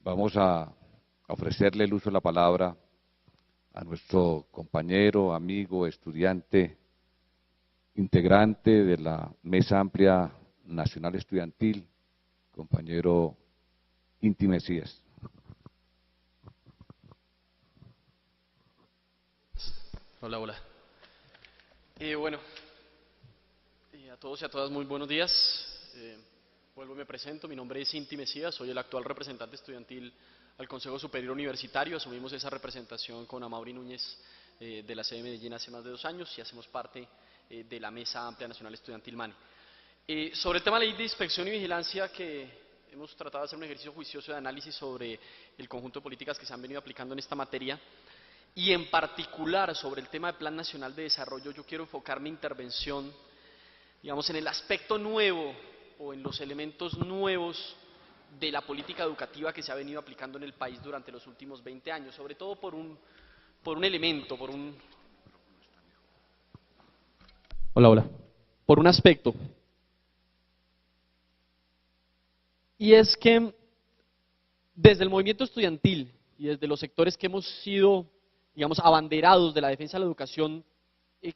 Vamos a ofrecerle el uso de la palabra a nuestro compañero, amigo, estudiante, integrante de la Mesa Amplia Nacional Estudiantil, compañero Inti Mesías. Hola, hola. Bueno, a todos y a todas muy buenos días. Vuelvo y me presento, mi nombre es Inti Mesías, soy el actual representante estudiantil al Consejo Superior Universitario. Asumimos esa representación con Amaury Núñez de la sede de Medellín hace más de 2 años y hacemos parte de la Mesa Amplia Nacional Estudiantil MANE. Sobre el tema de la ley de inspección y vigilancia, que hemos tratado de hacer un ejercicio juicioso de análisis sobre el conjunto de políticas que se han venido aplicando en esta materia, y en particular sobre el tema del Plan Nacional de Desarrollo, yo quiero enfocar mi intervención, digamos, en el aspecto nuevo o en los elementos nuevos de la política educativa que se ha venido aplicando en el país durante los últimos 20 años, sobre todo por un elemento, por un aspecto. Y es que desde el movimiento estudiantil y desde los sectores que hemos sido, digamos, abanderados de la defensa de la educación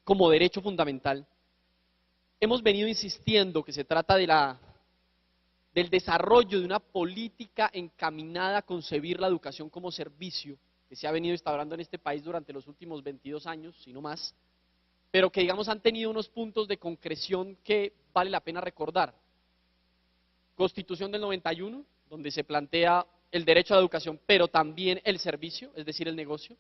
como derecho fundamental, hemos venido insistiendo que se trata del desarrollo de una política encaminada a concebir la educación como servicio, que se ha venido instaurando en este país durante los últimos 22 años, si no más, pero que, digamos, han tenido unos puntos de concreción que vale la pena recordar. Constitución del 91, donde se plantea el derecho a la educación, pero también el servicio, es decir, el negocio.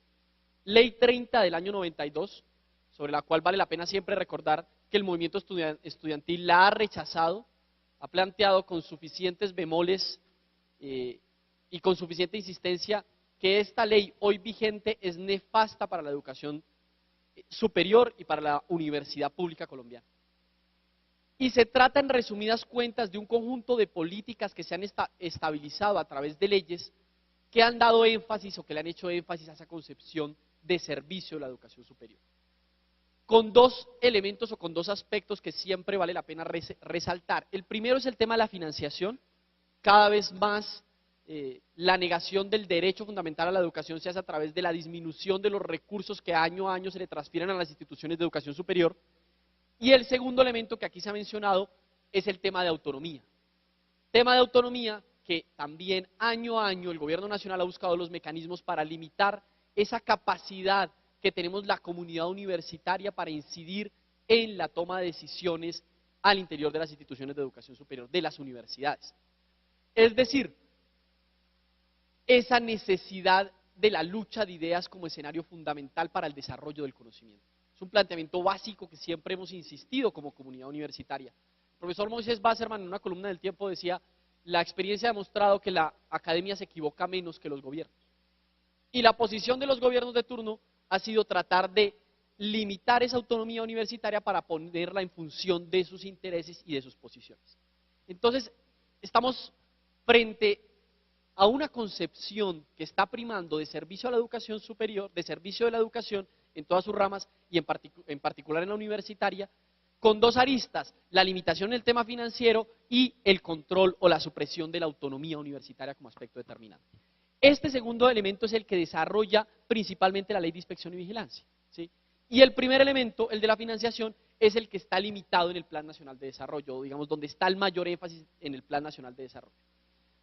Ley 30 del año 92, sobre la cual vale la pena siempre recordar que el movimiento estudiantil la ha rechazado, ha planteado con suficientes bemoles y con suficiente insistencia que esta ley hoy vigente es nefasta para la educación superior y para la universidad pública colombiana. Y se trata, en resumidas cuentas, de un conjunto de políticas que se han estabilizado a través de leyes que han dado énfasis o que le han hecho énfasis a esa concepción de servicio de la educación superior. Con dos elementos o con dos aspectos que siempre vale la pena resaltar. El primero es el tema de la financiación. Cada vez más la negación del derecho fundamental a la educación se hace a través de la disminución de los recursos que año a año se le transfieren a las instituciones de educación superior. Y el segundo elemento que aquí se ha mencionado es el tema de autonomía. Tema de autonomía que también año a año el gobierno nacional ha buscado los mecanismos para limitar esa capacidad que tenemos la comunidad universitaria para incidir en la toma de decisiones al interior de las instituciones de educación superior, de las universidades. Es decir, esa necesidad de la lucha de ideas como escenario fundamental para el desarrollo del conocimiento. Es un planteamiento básico que siempre hemos insistido como comunidad universitaria. El profesor Moisés Basserman en una columna del Tiempo decía: la experiencia ha demostrado que la academia se equivoca menos que los gobiernos. Y la posición de los gobiernos de turno ha sido tratar de limitar esa autonomía universitaria para ponerla en función de sus intereses y de sus posiciones. Entonces, estamos frente a una concepción que está primando de servicio a la educación superior, de servicio de la educación en todas sus ramas y en particular en la universitaria, con dos aristas: la limitación en el tema financiero y el control o la supresión de la autonomía universitaria como aspecto determinante. Este segundo elemento es el que desarrolla principalmente la ley de inspección y vigilancia, ¿sí? Y el primer elemento, el de la financiación, es el que está limitado en el Plan Nacional de Desarrollo, digamos, donde está el mayor énfasis en el Plan Nacional de Desarrollo.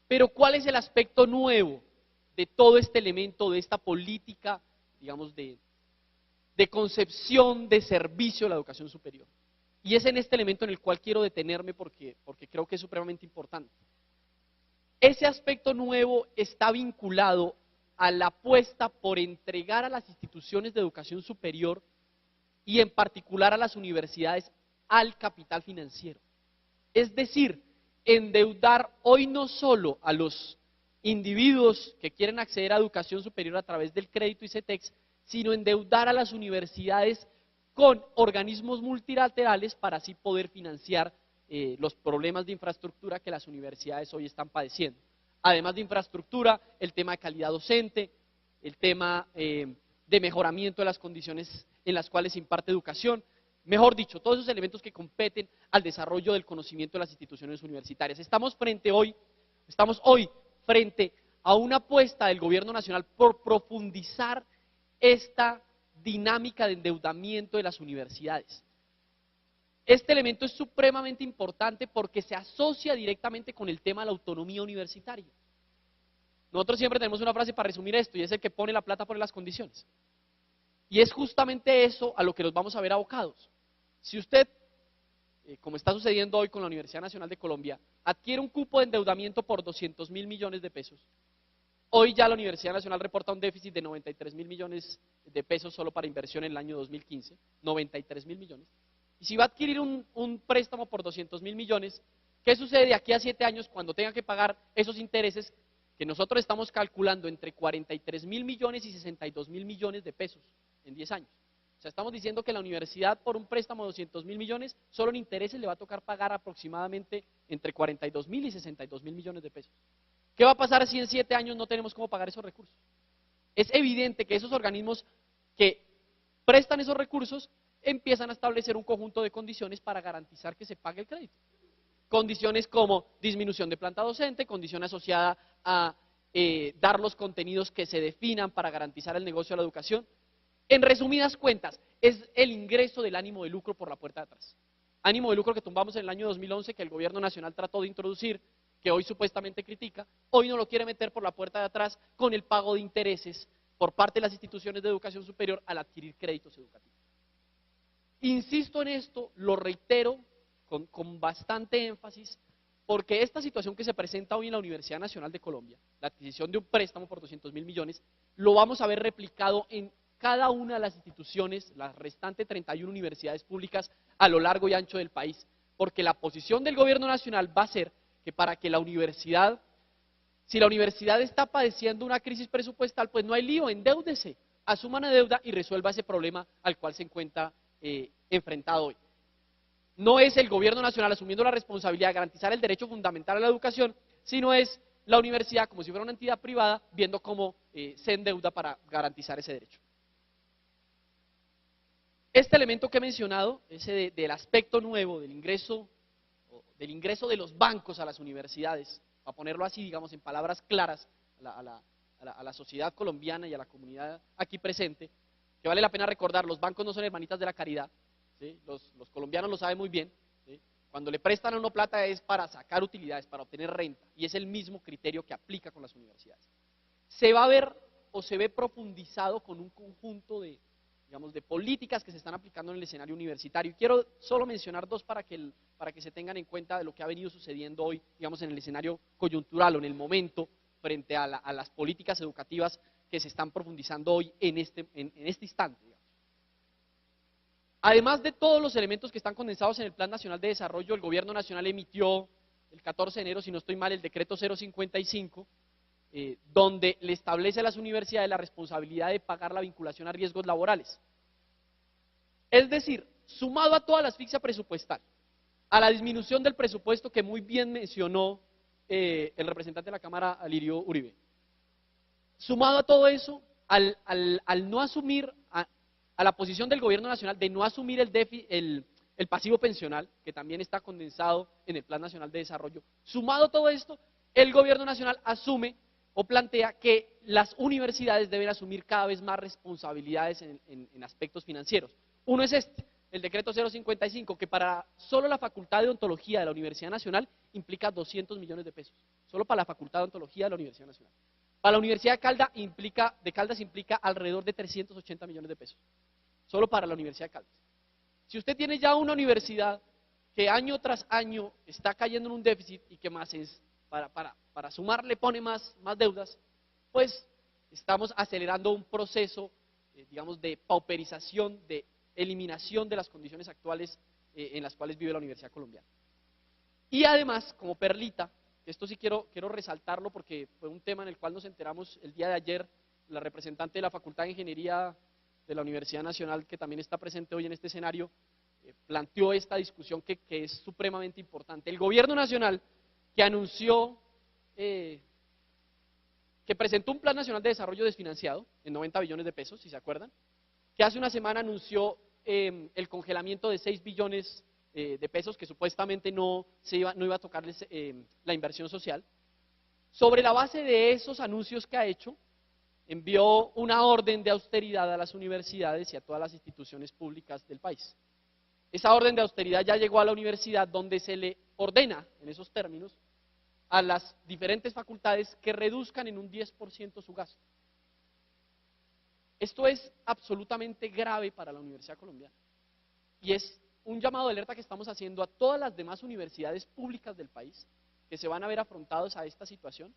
Pero ¿cuál es el aspecto nuevo de todo este elemento, de esta política, digamos, de concepción de servicio a la educación superior? Y es en este elemento en el cual quiero detenerme porque creo que es supremamente importante. Ese aspecto nuevo está vinculado a la apuesta por entregar a las instituciones de educación superior y en particular a las universidades al capital financiero. Es decir, endeudar hoy no solo a los individuos que quieren acceder a educación superior a través del crédito ICETEX, sino endeudar a las universidades con organismos multilaterales para así poder financiar los problemas de infraestructura que las universidades hoy están padeciendo. Además de infraestructura, el tema de calidad docente, el tema de mejoramiento de las condiciones en las cuales se imparte educación, mejor dicho, todos esos elementos que competen al desarrollo del conocimiento de las instituciones universitarias. Estamos hoy frente a una apuesta del gobierno nacional por profundizar esta dinámica de endeudamiento de las universidades. Este elemento es supremamente importante porque se asocia directamente con el tema de la autonomía universitaria. Nosotros siempre tenemos una frase para resumir esto, y es: el que pone la plata pone las condiciones. Y es justamente eso a lo que nos vamos a ver abocados. Si usted, como está sucediendo hoy con la Universidad Nacional de Colombia, adquiere un cupo de endeudamiento por 200.000 millones de pesos, hoy ya la Universidad Nacional reporta un déficit de 93.000 millones de pesos solo para inversión en el año 2015, 93.000 millones. Y si va a adquirir un préstamo por 200.000 millones, ¿qué sucede de aquí a 7 años cuando tenga que pagar esos intereses que nosotros estamos calculando entre 43.000 millones y 62.000 millones de pesos en 10 años? O sea, estamos diciendo que la universidad, por un préstamo de 200.000 millones, solo en intereses le va a tocar pagar aproximadamente entre 42.000 y 62.000 millones de pesos. ¿Qué va a pasar si en 7 años no tenemos cómo pagar esos recursos? Es evidente que esos organismos que prestan esos recursos empiezan a establecer un conjunto de condiciones para garantizar que se pague el crédito. Condiciones como disminución de planta docente, condición asociada a dar los contenidos que se definan para garantizar el negocio de la educación. En resumidas cuentas, es el ingreso del ánimo de lucro por la puerta de atrás. Ánimo de lucro que tumbamos en el año 2011, que el gobierno nacional trató de introducir, que hoy supuestamente critica, hoy no lo quiere meter por la puerta de atrás con el pago de intereses por parte de las instituciones de educación superior al adquirir créditos educativos. Insisto en esto, lo reitero con bastante énfasis, porque esta situación que se presenta hoy en la Universidad Nacional de Colombia, la adquisición de un préstamo por 200.000 millones, lo vamos a ver replicado en cada una de las instituciones, las restantes 31 universidades públicas a lo largo y ancho del país, porque la posición del gobierno nacional va a ser que para que la universidad, si la universidad está padeciendo una crisis presupuestal, pues no hay lío, endeúdese, asuma una deuda y resuelva ese problema al cual se encuentra enfrentado hoy. No es el gobierno nacional asumiendo la responsabilidad de garantizar el derecho fundamental a la educación, sino es la universidad, como si fuera una entidad privada, viendo cómo se endeuda para garantizar ese derecho. Este elemento que he mencionado, ese del aspecto nuevo del ingreso de los bancos a las universidades, para ponerlo así, digamos, en palabras claras a la sociedad colombiana y a la comunidad aquí presente, que vale la pena recordar: los bancos no son hermanitas de la caridad, ¿sí? Los colombianos lo saben muy bien, ¿sí? Cuando le prestan a uno plata es para sacar utilidades, para obtener renta, y es el mismo criterio que aplica con las universidades. Se va a ver o se ve profundizado con un conjunto de políticas que se están aplicando en el escenario universitario. Y quiero solo mencionar dos para que se tengan en cuenta de lo que ha venido sucediendo hoy, digamos, en el escenario coyuntural o en el momento frente a las políticas educativas que se están profundizando hoy en este instante. Digamos. Además de todos los elementos que están condensados en el Plan Nacional de Desarrollo, el Gobierno Nacional emitió el 14 de enero, si no estoy mal, el decreto 055, donde le establece a las universidades la responsabilidad de pagar la vinculación a riesgos laborales. Es decir, sumado a toda la asfixia presupuestal, a la disminución del presupuesto que muy bien mencionó el representante de la Cámara, Alirio Uribe, sumado a todo eso, al no asumir, a la posición del gobierno nacional de no asumir el pasivo pensional, que también está condensado en el Plan Nacional de Desarrollo, sumado a todo esto, el gobierno nacional asume o plantea que las universidades deben asumir cada vez más responsabilidades en aspectos financieros. Uno es el decreto 055, que para solo la Facultad de Odontología de la Universidad Nacional implica 200 millones de pesos, solo para la Facultad de Odontología de la Universidad Nacional. Para la Universidad de Caldas implica alrededor de 380 millones de pesos, solo para la Universidad de Caldas. Si usted tiene ya una universidad que año tras año está cayendo en un déficit y que más es para sumar le pone más deudas, pues estamos acelerando un proceso, digamos, de pauperización, de eliminación de las condiciones actuales en las cuales vive la Universidad Colombiana. Y además, como perlita, esto sí quiero resaltarlo porque fue un tema en el cual nos enteramos el día de ayer, la representante de la Facultad de Ingeniería de la Universidad Nacional, que también está presente hoy en este escenario, planteó esta discusión que es supremamente importante. El gobierno nacional, que anunció, que presentó un Plan Nacional de Desarrollo desfinanciado en 90 billones de pesos, si se acuerdan, que hace una semana anunció el congelamiento de 6 billones de pesos, que supuestamente no iba a tocarles la inversión social. Sobre la base de esos anuncios que ha hecho, envió una orden de austeridad a las universidades y a todas las instituciones públicas del país. Esa orden de austeridad ya llegó a la universidad, donde se le ordena, en esos términos, a las diferentes facultades que reduzcan en un 10% su gasto. Esto es absolutamente grave para la Universidad Colombiana y es un llamado de alerta que estamos haciendo a todas las demás universidades públicas del país que se van a ver afrontados a esta situación,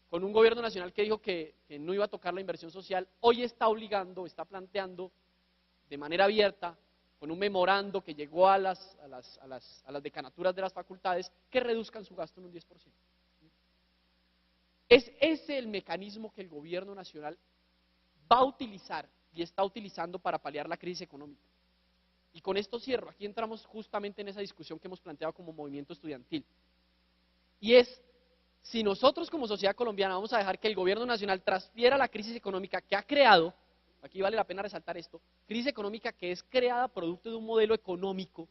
con un gobierno nacional que dijo que no iba a tocar la inversión social. Hoy está obligando, está planteando de manera abierta, con un memorando que llegó a las decanaturas de las facultades, que reduzcan su gasto en un 10%. Es ese el mecanismo que el gobierno nacional va a utilizar y está utilizando para paliar la crisis económica. Y con esto cierro. Aquí entramos justamente en esa discusión que hemos planteado como movimiento estudiantil. Y es, si nosotros como sociedad colombiana vamos a dejar que el gobierno nacional transfiera la crisis económica que ha creado, aquí vale la pena resaltar esto, crisis económica que es creada producto de un modelo económico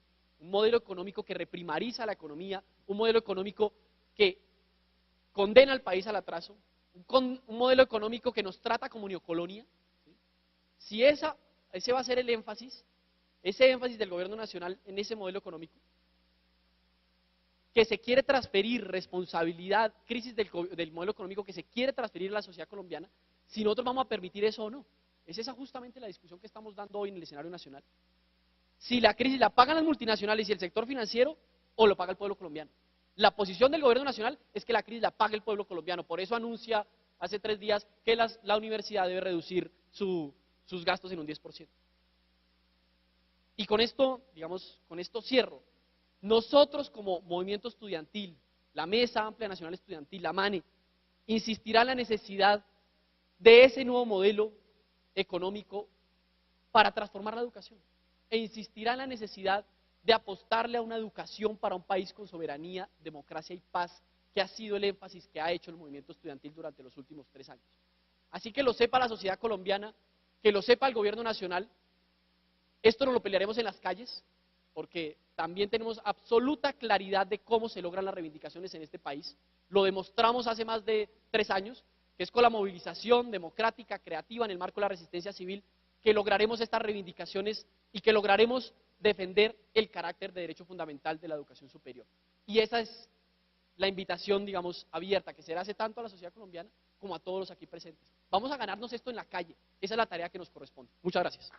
que reprimariza la economía, un modelo económico que condena al país al atraso, un modelo económico que nos trata como neocolonia. ¿Sí? Si ese va a ser el énfasis, ese énfasis del gobierno nacional en ese modelo económico, que se quiere transferir responsabilidad, crisis del modelo económico que se quiere transferir a la sociedad colombiana, si nosotros vamos a permitir eso o no. Es esa justamente la discusión que estamos dando hoy en el escenario nacional. Si la crisis la pagan las multinacionales y el sector financiero, o lo paga el pueblo colombiano. La posición del gobierno nacional es que la crisis la pague el pueblo colombiano. Por eso anuncia hace 3 días que la universidad debe reducir sus gastos en un 10%. Y con esto, digamos, con esto cierro. Nosotros como movimiento estudiantil, la Mesa Amplia Nacional Estudiantil, la MANE, insistirá en la necesidad de ese nuevo modelo económico para transformar la educación, e insistirá en la necesidad de apostarle a una educación para un país con soberanía, democracia y paz, que ha sido el énfasis que ha hecho el movimiento estudiantil durante los últimos 3 años. Así que lo sepa la sociedad colombiana, que lo sepa el gobierno nacional. Esto no lo pelearemos en las calles, porque también tenemos absoluta claridad de cómo se logran las reivindicaciones en este país. Lo demostramos hace más de 3 años, que es con la movilización democrática, creativa, en el marco de la resistencia civil, que lograremos estas reivindicaciones y que lograremos defender el carácter de derecho fundamental de la educación superior. Y esa es la invitación, digamos, abierta, que se le hace tanto a la sociedad colombiana como a todos los aquí presentes. Vamos a ganarnos esto en la calle. Esa es la tarea que nos corresponde. Muchas gracias.